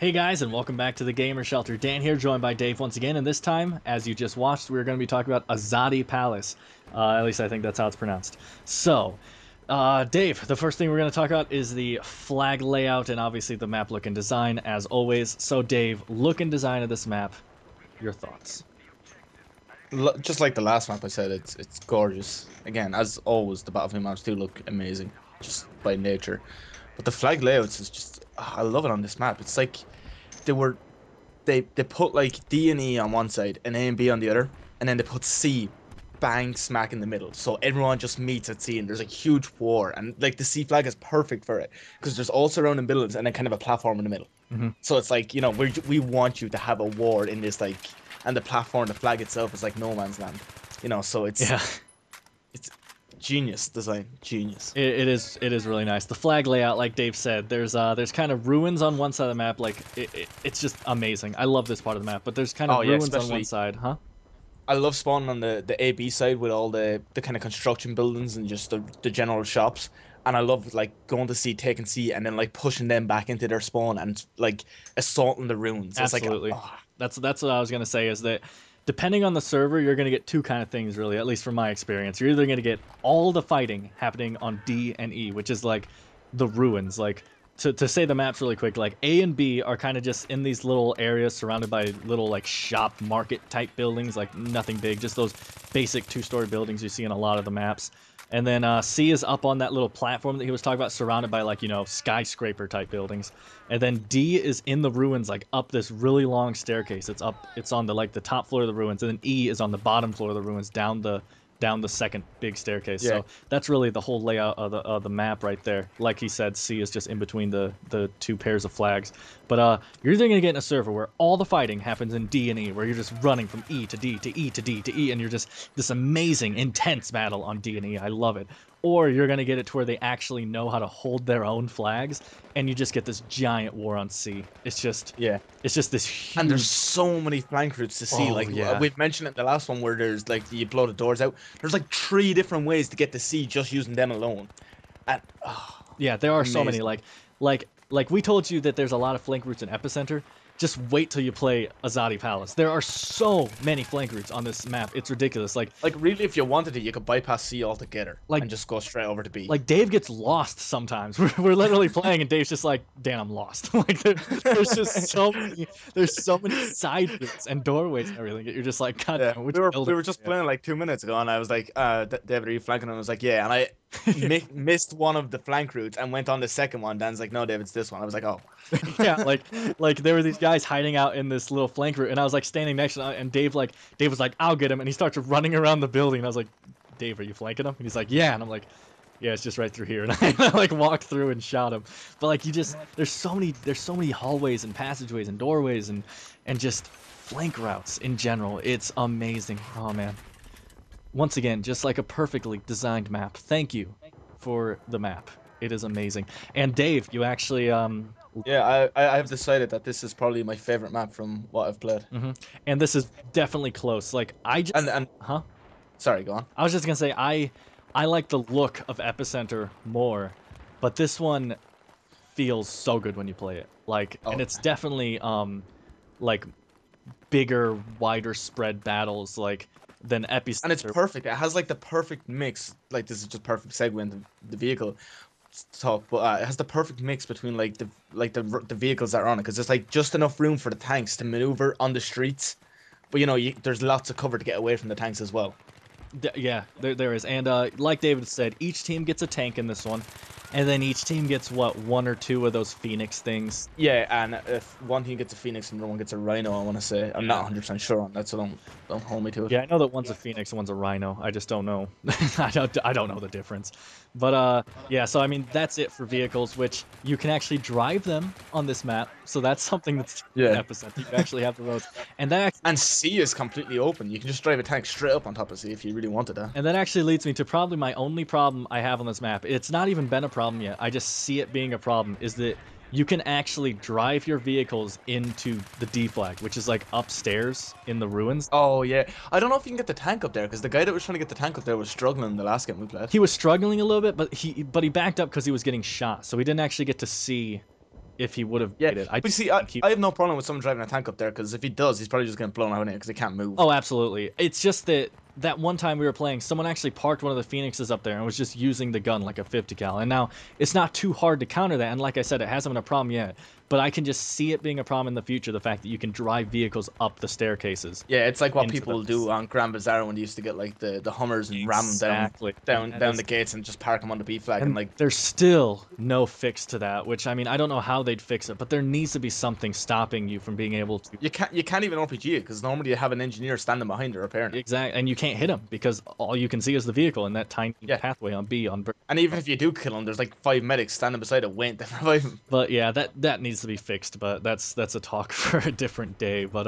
Hey guys, and welcome back to the Gamer Shelter. Dan here, joined by Dave once again, and this time, as you just watched, we're going to be talking about Azadi Palace. At least I think that's how it's pronounced. So, Dave, the first thing we're going to talk about is the flag layout and obviously the map look and design, as always. So, Dave, look and design of this map, your thoughts? Just like the last map I said, it's gorgeous. Again, as always, the Battlefield maps do look amazing, just by nature. But the flag layouts is just, I love it on this map. It's like they were they put like D and E on one side and A and B on the other, and then they put C bang smack in the middle. So everyone just meets at C, and there's a huge war, and like the C flag is perfect for it because there's all surrounding buildings and then kind of a platform in the middle. Hmm. So it's like, we want you to have a war in this, like, and the platform, the flag itself is like no man's land. So Yeah. it's genius design, genius. It is really nice. The flag layout, like Dave said, there's kind of ruins on one side of the map. Like it's just amazing. I love this part of the map, but there's kind of Oh yeah, ruins on one especially side, huh? I love spawning on the AB side with all the kind of construction buildings and just the general shops. And I love like going to C, taking C, and then like pushing them back into their spawn and like assaulting the ruins. It's like, Absolutely. oh, That's what I was gonna say is that depending on the server, you're gonna get two kind of things really, at least from my experience. You're either gonna get all the fighting happening on D and E, which is like the ruins. Like to say the maps really quick, like A and B are kind of just in these little areas surrounded by little like shop market type buildings, like nothing big, just those basic two-story buildings you see in a lot of the maps. And then C is up on that little platform that he was talking about, surrounded by like, skyscraper type buildings. And then D is in the ruins, like up this really long staircase. It's on the top floor of the ruins, and then E is on the bottom floor of the ruins, down the second big staircase. yeah. So that's really the whole layout of the map right there. Like he said, C is just in between the two pairs of flags. But you're either gonna get in a server where all the fighting happens in D and E, where you're just running from E to D to E to D to E, and you're just this amazing, intense battle on D and E. I love it. Or you're gonna get it to where they actually know how to hold their own flags, and you just get this giant war on C. Yeah. It's just this And there's huge. so many flank routes to see. Oh Like yeah. we've mentioned it in the last one where there's like you blow the doors out. There's like three different ways to get to C just using them alone. And Yeah, there are so many. amazing. Like we told you that there's a lot of flank routes in Epicenter. Just wait till you play Azadi Palace. There are so many flank routes on this map. It's ridiculous. Like really, if you wanted to, you could bypass C altogether Like and just go straight over to B. like Dave gets lost sometimes. We're literally playing and Dave's just like, "Dan, I'm lost." Like there's just so many side routes and doorways and everything. You're just like, "God Yeah, damn, which we building?" were just Yeah. playing like 2 minutes ago, and I was like, David, are you flanking?" And I was like, "Yeah," and I missed one of the flank routes and went on the second one. Dan's like, "No, David, it's this one." I was like, "Oh." Yeah, like there were these guys hiding out in this little flank route, and I was like standing next to them, and Dave was like, "I'll get him," and he starts running around the building. And I was like, "Dave, are you flanking him?" And he's like, "Yeah," and I'm like, "Yeah, it's just right through here." And I like walked through and shot him. But like there's so many hallways and passageways and doorways and just flank routes in general. It's amazing. Oh man. Once again, just like a perfectly designed map. Thank you for the map. It is amazing. And Dave, you actually Yeah, I have decided that this is probably my favorite map from what I've played. and this is definitely close. Like And huh? sorry, go on. I was just gonna say I like the look of Epicenter more, but this one feels so good when you play it. Like, and Oh, it's definitely like bigger, wider spread battles like than and it's Epicenter. perfect. It has like the perfect mix. Like this is just perfect segue into the vehicle talk, but it has the perfect mix between like the vehicles that are on it because there's like just enough room for the tanks to maneuver on the streets, but there's lots of cover to get away from the tanks as well. Yeah, there is. And like David said, each team gets a tank in this one, and then each team gets what, one or two of those Phoenix things. Yeah, and if one team gets a Phoenix and the other one gets a Rhino, I want to say I'm not Yeah. 100% sure on that, so don't hold me to it. Yeah, I know that one's a Phoenix and one's a Rhino. I just don't know. I don't know the difference. But yeah, so I mean that's it for vehicles, which you can actually drive them on this map. So that's something that's an Yeah, epicenter. You actually have the roads. And that actually, and C is completely open. You can just drive a tank straight up on top of C if you really wanted that. and that actually leads me to probably my only problem I have on this map. It's not even been a problem yet. I just see it being a problem is that you can actually drive your vehicles into the D flag, which is like upstairs in the ruins. Oh yeah, I don't know if you can get the tank up there because the guy that was trying to get the tank up there was struggling in the last game we played. He was struggling a little bit, but he backed up because he was getting shot, so he didn't actually get to see if he would have Yeah, made it. I but you just see, think he. I have no problem with someone driving a tank up there because if he does, he's probably just getting blown out in it because he can't move. Oh, absolutely. It's just that that one time we were playing, someone actually parked one of the Phoenixes up there and was just using the gun like a 50 cal. And now it's not too hard to counter that. And like I said, it hasn't been a problem yet. But I can just see it being a problem in the future. The fact that you can drive vehicles up the staircases Yeah, it's like what into people those. do on Grand Bazaar when they used to get like the Hummers and ram them down Exactly. And down that down the is. gates and just park them on the B flag and And like there's still no fix to that, which I mean, I don't know how they'd fix it, but there needs to be something stopping you from being able to. you can't even RPG it because normally you have an engineer standing behind it repairing it. Exactly, and you can't hit them because all you can see is the vehicle and that tiny Yeah, pathway on B on. and even if you do kill him, there's like 5 medics standing beside it waiting to revive him. But yeah, that needs to be fixed. But that's a talk for a different day. But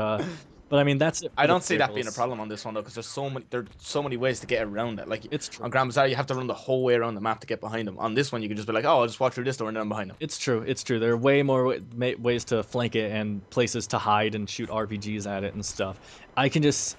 I mean that's it I for the don't see that being a vehicles. problem on this one though, because there's so many ways to get around it. Like It's true. on Grand Bazaar, you have to run the whole way around the map to get behind them. On this one, you can just be like, oh, I'll just walk through this door and then I'm behind them. It's true. It's true. There are way more ways to flank it and places to hide and shoot RPGs at it and stuff. I can just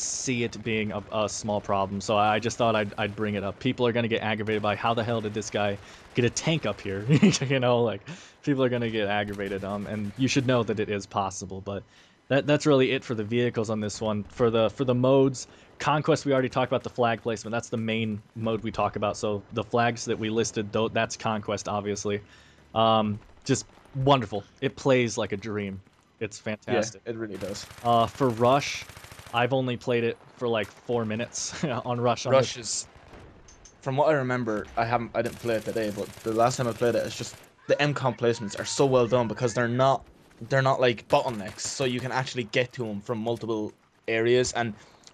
see it being a small problem. So I just thought I'd bring it up. People are gonna get aggravated by how the hell did this guy get a tank up here? You know, like people are gonna get aggravated. And you should know that it is possible. But that's really it for the vehicles on this one. For the modes, Conquest, we already talked about the flag placement. That's the main mode we talk about. So the flags that we listed, though, that's Conquest, obviously. Just wonderful. It plays like a dream. It's Yeah, fantastic. it really does. For Rush, I've only played it for like 4 minutes on Rush on Rush this. is, from what I remember, I didn't play it today, but the last time I played it, it's just the MCOM placements are so well done because they're not like bottlenecks, so you can actually get to them from multiple areas,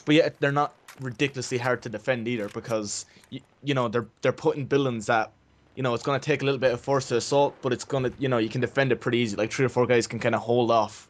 but yet they're not ridiculously hard to defend either because they're putting buildings that it's going to take a little bit of force to assault, but it's going to you can defend it pretty easy. Like 3 or 4 guys can kind of hold off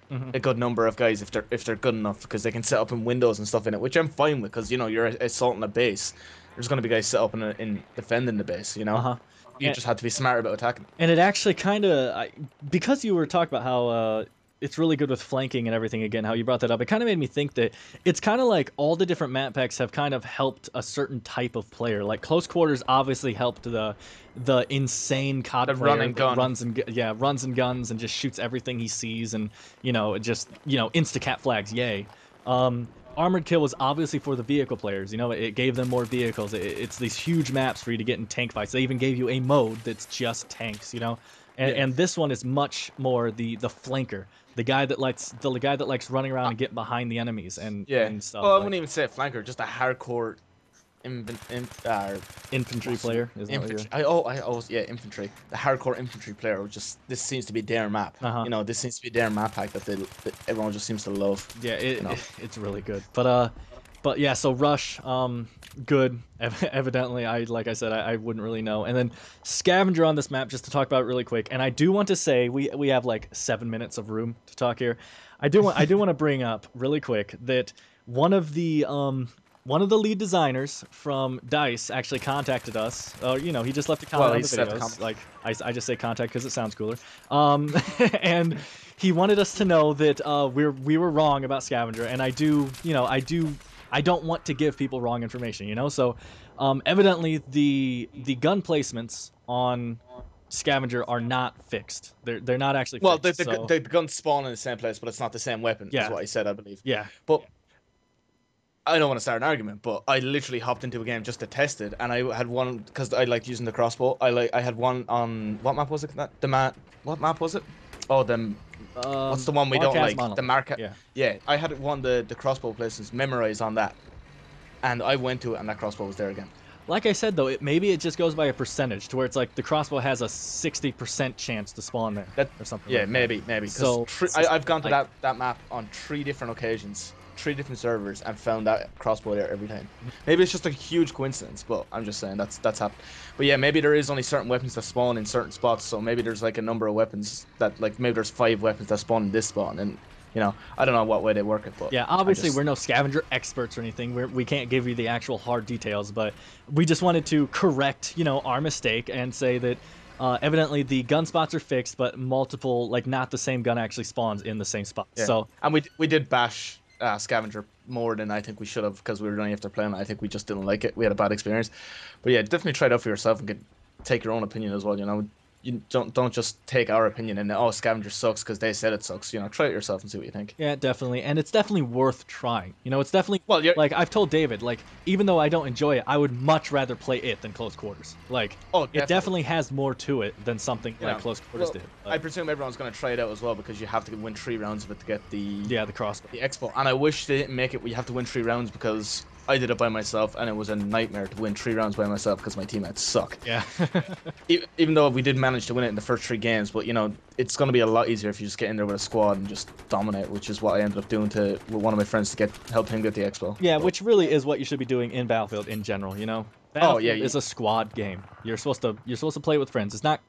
Hmm. a good number of guys if they're good enough because they can set up in windows and stuff in it, which I'm fine with because you're assaulting a base. There's going to be guys set up in defending the base. Uh-huh. You just have to be smart about attacking. And it actually kind of, because you were talking about how it's really good with flanking and everything again, how you brought that up, it kind of made me think that it's kind of like all the different map packs have kind of helped a certain type of player. Like Close Quarters obviously helped the insane COD The run player and that gun. runs and guns and just shoots everything he sees and just insta-cat flags, yay. Armored Kill was obviously for the vehicle players. It gave them more vehicles. It's these huge maps for you to get in tank fights. They even gave you a mode that's just tanks. And, Yeah. and this one is much more the flanker, the guy that likes running around and getting behind the enemies Yeah. and stuff Well, I like wouldn't even say a flanker, just a hardcore infantry player. Isn't that what you're? infantry. I always yeah, infantry. The hardcore infantry player would just this seems to be their map. Uh-huh. This seems to be their map pack that everyone just seems to love. Yeah, You know. it's really good. But yeah, so Rush, good. Evidently, like I said, I wouldn't really know. And then Scavenger on this map, just to talk about it really quick. And I do want to say we have like 7 minutes of room to talk here. I do want to bring up really quick that one of the lead designers from DICE actually contacted us. He just left a comment Well, on he the said the videos. comment. Like I just say contact because it sounds cooler. And he wanted us to know that we were wrong about Scavenger, and I don't want to give people wrong information. So evidently the gun placements on Scavenger are not fixed. They're not actually Well, fixed. So the guns spawn in the same place, but it's not the same weapon, is yeah, what I said, I believe. yeah. But I don't want to start an argument, but I literally hopped into a game just to test it, and I had one because I liked using the crossbow. I had one on what map was it? What map was it? Oh, what's the one we don't Marquez like? Monolith. The Marca. Yeah. Yeah, I had one the crossbow places memorized on that, and I went to it, and that crossbow was there again. Like I said though, maybe it just goes by a percentage to where it's like the crossbow has a 60% chance to spawn there That or something. yeah, like that. maybe because So I've gone to like, that map on 3 different occasions, 3 different servers, and found that crossbow there every time. Maybe it's just a huge coincidence, but I'm just saying that's happened. But yeah, maybe there is only certain weapons that spawn in certain spots, so maybe there's like a number of weapons that like maybe there's 5 weapons that spawn in this spot, and I don't know what way they work it, but yeah, obviously we're no Scavenger experts or anything. We can't give you the actual hard details, but we just wanted to correct our mistake and say that evidently the gun spots are fixed, but multiple, like not the same gun actually spawns in the same spot. yeah. So And we did bash Scavenger more than I think we should have because we were only after playing it. I think we just didn't like it. We had a bad experience. But yeah, definitely try it out for yourself and take your own opinion as well. you don't just take our opinion and oh, Scavenger sucks because they said it sucks. You know, try it yourself and see what you think. Yeah, definitely. And it's definitely worth trying. You know, it's definitely Well, you're like I've told David, like even though I don't enjoy it, I would much rather play it than Close Quarters. Like oh, it definitely. definitely has more to it than something You like know, Close Quarters well, did. I But presume everyone's gonna try it out as well because you have to win 3 rounds of it to get yeah, the crossbow. the expo. And I wish they didn't make it where you have to win 3 rounds because I did it by myself and it was a nightmare to win 3 rounds by myself because my teammates suck. Yeah. Even though we did manage to win it in the first 3 games, but you know it's gonna be a lot easier if you just get in there with a squad and just dominate, which is what I ended up doing with one of my friends to help him get the expo. Yeah, But which really is what you should be doing in Battlefield in general, you know? oh yeah, Battlefield is a squad game. You're supposed to play with friends. It's not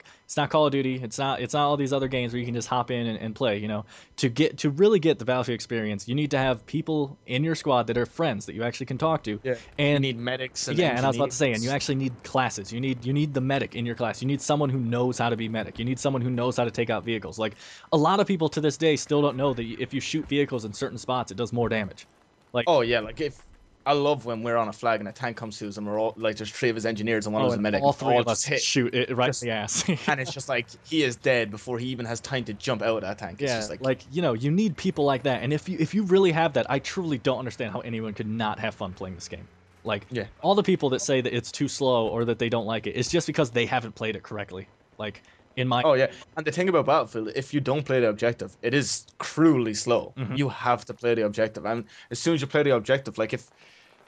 Call of Duty. It's not all these other games where you can just hop in and play, you know. To really get the Battlefield experience, you need to have people in your squad that are friends that you actually can talk to. yeah. You And need medics and yeah, and I was about to say, and you engineers. actually need classes. You need the medic in your class. You need someone who knows how to be medic. You need someone who knows how to take out vehicles. Like a lot of people to this day still don't know that if you shoot vehicles in certain spots, it does more damage. Like Oh yeah, like if I love when we're on a flag and a tank comes to us and we're all like there's 3 of his engineers and one of oh, us a and medic, all and we three all of just us hit shoot it right in just the ass. and it's just like he is dead before he even has time to jump out of that tank. It's Yeah, just like like you know, you need people like that. And if you really have that, I truly don't understand how anyone could not have fun playing this game. Like yeah. all the people that say that it's too slow or that they don't like it, it's just because they haven't played it correctly. Like in my Oh yeah, and the thing about Battlefield, if you don't play the objective, it is cruelly slow. Mhm. You have to play the objective, and as soon as you play the objective, like if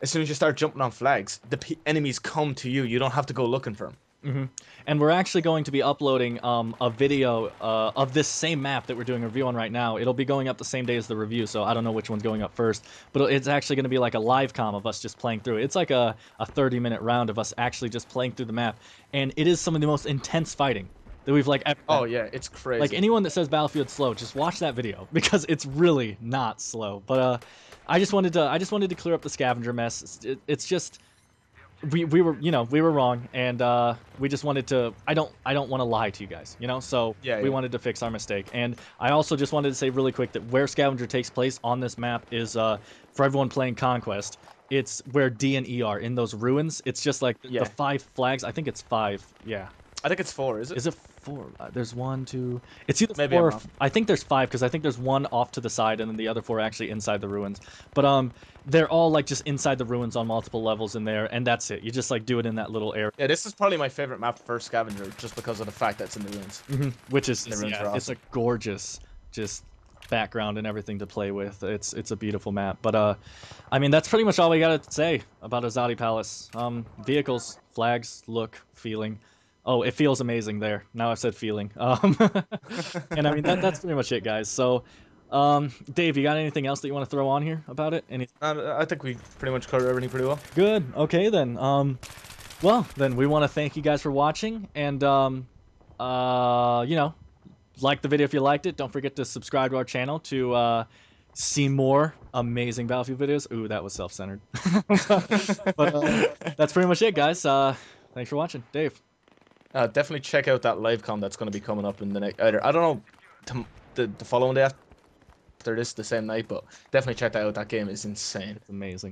as soon as you start jumping on flags, the enemies come to you. You don't have to go looking for them. And we're actually going to be uploading a video of this same map that we're doing a review on right now. It'll be going up the same day as the review, so I don't know which one's going up first. But it's actually going to be like a live com of us just playing through it. It's like a 30-minute round of us actually just playing through the map. And it is some of the most intense fighting that we've like ever had. Oh yeah, it's Like crazy. anyone that says Battlefield's slow, just watch that video because it's really not slow. But I just wanted to clear up the scavenger mess. It's just we were wrong, and we just wanted to. I don't want to lie to you guys, you know. So Yeah, we yeah, wanted to fix our mistake, and I also just wanted to say really quick that where scavenger takes place on this map is for everyone playing Conquest. It's where D and E are in those ruins. It's just like the yeah. 5 flags. I think it's 5. Yeah. I think it's 4. Is it? Is it 4? There's 1, 2. It's either Maybe 4 I'm or wrong. I think there's 5 because I think there's one off to the side and then the other 4 actually inside the ruins. But they're all like just inside the ruins on multiple levels in there, and that's it. You just like do it in that little area, Yeah, this is probably my favorite map for Scavenger, just because of the fact that it's in the ruins. which is And the ruins are it's a awesome. gorgeous just background and everything to play with. It's a beautiful map. But I mean that's pretty much all we gotta say about Azadi Palace. Vehicles, flags, look, feeling. Oh, it feels amazing there. Now I've said feeling. And I mean that's pretty much it, guys. So, Dave, you got anything else that you want to throw on here about it? Any And I think we pretty much covered everything pretty well. good? Okay then. Well then we want to thank you guys for watching, and you know, like the video if you liked it. Don't forget to subscribe to our channel to see more amazing Battlefield videos. Ooh, that was self-centered. But that's pretty much it, guys. Thanks for watching, Dave. Definitely check out that live com that's going to be coming up in the next. Either I don't know, the following day after this, the same night, but definitely check that out. That game is insane. It's amazing.